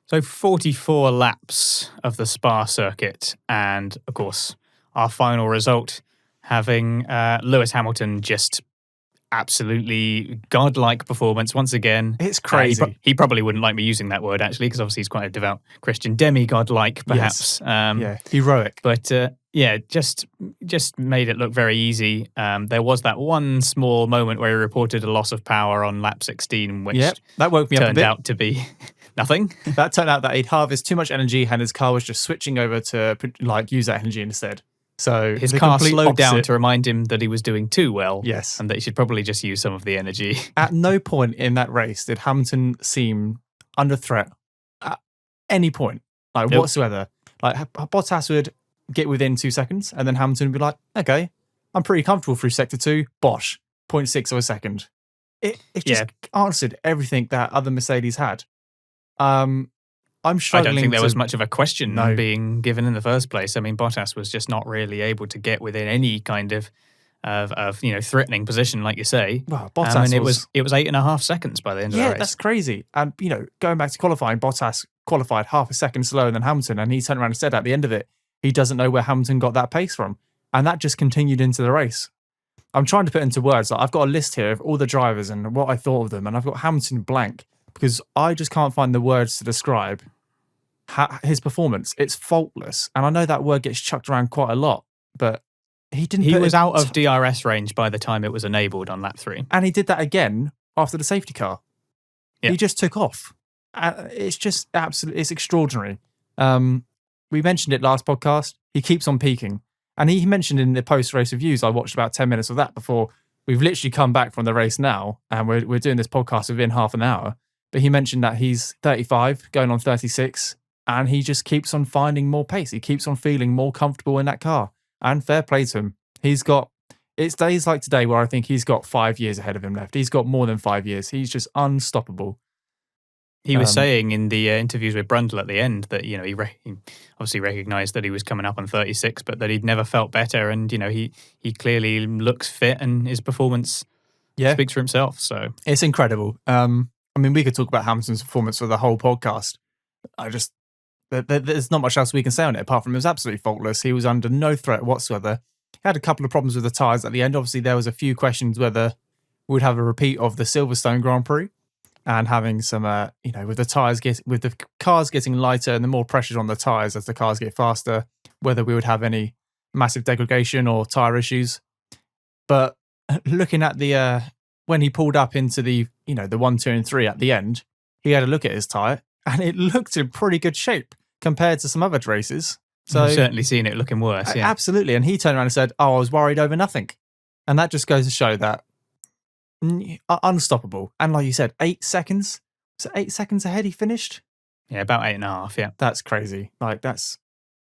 So 44 laps of the Spa circuit, and of course, our final result having Lewis Hamilton just absolutely godlike performance once again. It's crazy. He probably wouldn't like me using that word, actually, because obviously he's quite a devout Christian. Demigod-like, perhaps. Yes. Heroic. But just made it look very easy. There was that one small moment where he reported a loss of power on lap 16, which that woke me up a bit. Turned out to be nothing. That turned out that he'd harvested too much energy and his car was just switching over to use that energy instead. So his car slowed down to remind him that he was doing too well. Yes. And that he should probably just use some of the energy. At no point in that race did Hamilton seem under threat at any point, whatsoever. Like Bottas would get within 2 seconds and then Hamilton would be like, okay, I'm pretty comfortable through sector 2. Bosh, 0.6 of a second. It just answered everything that other Mercedes had. I'm struggling. I don't think there was much of a question being given in the first place. I mean, Bottas was just not really able to get within any kind of threatening position, like you say. Well, Bottas it was 8.5 seconds by the end of the race. Yeah, that's crazy. And going back to qualifying, Bottas qualified half a second slower than Hamilton, and he turned around and said at the end of it, he doesn't know where Hamilton got that pace from, and that just continued into the race. I'm trying to put into words. I've got a list here of all the drivers and what I thought of them, and I've got Hamilton blank because I just can't find the words to describe his performance. It's faultless, and I know that word gets chucked around quite a lot, but he didn't. He was out of DRS range by the time it was enabled on lap 3, and he did that again after the safety car. He just took off. It's just absolutely, it's extraordinary. We mentioned it last podcast. He keeps on peaking, and he mentioned in the post-race reviews. I watched about 10 minutes of that before we've literally come back from the race now, and we're doing this podcast within half an hour. But he mentioned that he's 35, going on 36. And he just keeps on finding more pace. He keeps on feeling more comfortable in that car. And fair play to him. It's days like today where I think he's got 5 years ahead of him left. He's got more than 5 years. He's just unstoppable. He was saying in the interviews with Brundle at the end that, he obviously recognised that he was coming up on 36, but that he'd never felt better. And, he clearly looks fit and his performance speaks for himself. So it's incredible. We could talk about Hamilton's performance for the whole podcast. There's not much else we can say on it apart from it was absolutely faultless. He was under no threat whatsoever. He had a couple of problems with the tyres at the end. Obviously, there was a few questions whether we'd have a repeat of the Silverstone Grand Prix and having some, with the cars getting lighter and the more pressure on the tyres as the cars get faster, whether we would have any massive degradation or tyre issues. But looking at the when he pulled up into the 1, 2, and 3 at the end, he had a look at his tyre. And it looked in pretty good shape compared to some other races. So I've certainly seen it looking worse. Yeah, absolutely. And he turned around and said, I was worried over nothing. And that just goes to show that unstoppable. And like you said, 8 seconds. Was it 8 seconds ahead he finished? Yeah, about 8.5, yeah. That's crazy. Like, that's